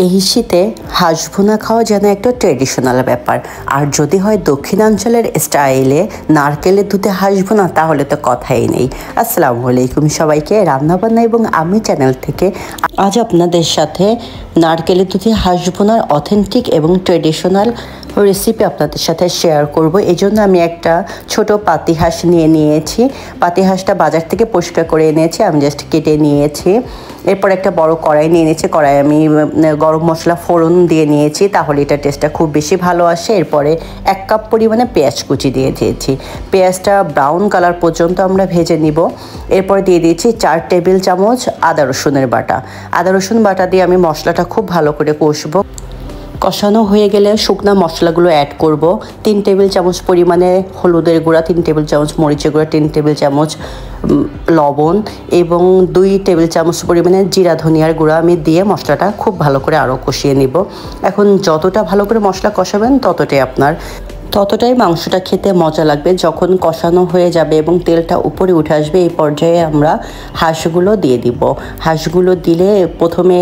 এই শীতে হাঁস ভুনা খাওয়া যেন একটা ট্রেডিশনাল ব্যাপার। আর যদি হয় দক্ষিণাঞ্চলের স্টাইলে নারকেলের দুধে হাঁস ভুনা, তাহলে তো কথাই নেই। আসসালামু আলাইকুম সবাইকে, রান্নাবান্না এবং আমি চ্যানেল থেকে আজ আপনাদের সাথে নারকেলের দুধে হাঁস ভুনার অথেন্টিক এবং ট্রেডিশনাল রেসিপি আপনাদের সাথে শেয়ার করব। এই জন্য আমি একটা ছোট পাতি হাঁস নিয়েছি। পাতি হাঁসটা বাজার থেকে পরিষ্কার করে এনেছি, আমি জাস্ট কেটে নিয়েছি। এরপর একটা বড় কড়াই নিয়ে নিয়েছি। কড়াই আমি গরম মশলা ফোড়ন দিয়ে নিয়েছি, তাহলে এটা টেস্টটা খুব বেশি ভালো আসে। এরপরে 1 কাপ পরিমাণে পেঁয়াজ কুচি দিয়ে দিয়েছি। পেঁয়াজটা ব্রাউন কালার পর্যন্ত আমরা ভেজে নিব। এরপর দিয়ে দিয়েছি 4 টেবিল চামচ আদা রসুনের বাটা। আদা রসুন বাটা দিয়ে আমি মশলাটা খুব ভালো করে কষবো। কষানো হয়ে গেলে শুকনো মশলাগুলো অ্যাড করব। 3 টেবিল চামচ পরিমাণে হলুদের গুঁড়া, 3 টেবিল চামচ মরিচের গুঁড়া, 3 টেবিল চামচ লবণ এবং 2 টেবিল চামচ পরিমাণে জিরা ধনিয়ার গুঁড়া আমি দিয়ে মশলাটা খুব ভালো করে আরও কষিয়ে নিব। এখন যতটা ভালো করে মশলা কষাবেন ততটাই মাংসটা খেতে মজা লাগবে। যখন কষানো হয়ে যাবে এবং তেলটা উপরে উঠে আসবে, এই পর্যায়ে আমরা হাঁসগুলো দিয়ে দিব। হাঁসগুলো দিলে প্রথমে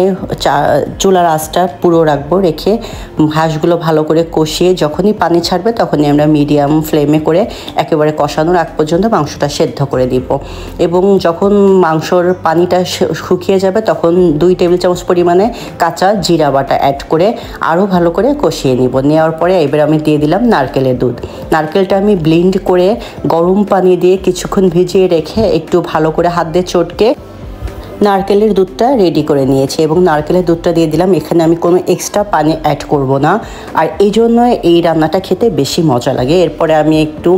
চুলার আঁচটা পুরো রাখবো, রেখে হাঁসগুলো ভালো করে কষিয়ে যখনই পানি ছাড়বে তখনই আমরা মিডিয়াম ফ্লেমে করে একেবারে কষানোর আগ পর্যন্ত মাংসটা সেদ্ধ করে দিব। এবং যখন মাংসর পানিটা শুকিয়ে যাবে তখন 2 টেবিল চামচ পরিমাণে কাঁচা জিরা বাটা অ্যাড করে আরও ভালো করে কষিয়ে নিব। নেওয়ার পরে এবার আমি দিয়ে দিলাম নারকেলের দুধ। নারকেলটা আমি ব্লেন্ড করে গরম পানি দিয়ে কিছুক্ষণ ভিজিয়ে রেখে একটু ভালো করে হাত দিয়ে চটকে নারকেলের দুধটা রেডি করে নিয়েছি এবং নারকেলের দুধটা দিয়ে দিলাম। এখানে আমি কোনো এক্সট্রা পানি অ্যাড করব না, আর এই জন্য এই রান্নাটা খেতে বেশি মজা লাগে। এরপরে আমি একটু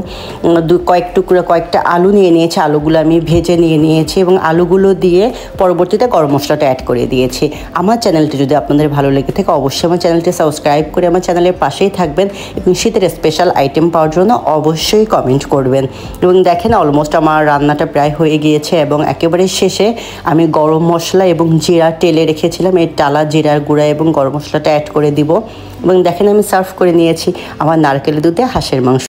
কয়েকটা আলু নিয়ে নিয়েছি। আলুগুলো আমি ভেজে নিয়েছি এবং আলুগুলো দিয়ে পরবর্তীতে গরম মশলাটা অ্যাড করে দিয়েছি। আমার চ্যানেলটি যদি আপনাদের ভালো লেগে থাকে অবশ্যই আমার চ্যানেলটি সাবস্ক্রাইব করে আমার চ্যানেলের পাশেই থাকবেন এবং শীতের স্পেশাল আইটেম পাওয়ার জন্য অবশ্যই কমেন্ট করবেন। এবং দেখেন অলমোস্ট আমার রান্নাটা প্রায় হয়ে গিয়েছে এবং একেবারে শেষে আমি গরম মশলা এবং জিরা টেলে রেখেছিলাম, এই টালা জিরার গুঁড়া এবং গরম মশলাটা অ্যাড করে দিব। এবং দেখেন আমি সার্ভ করে নিয়েছি আমার নারকেলের দুধে হাঁসের মাংস।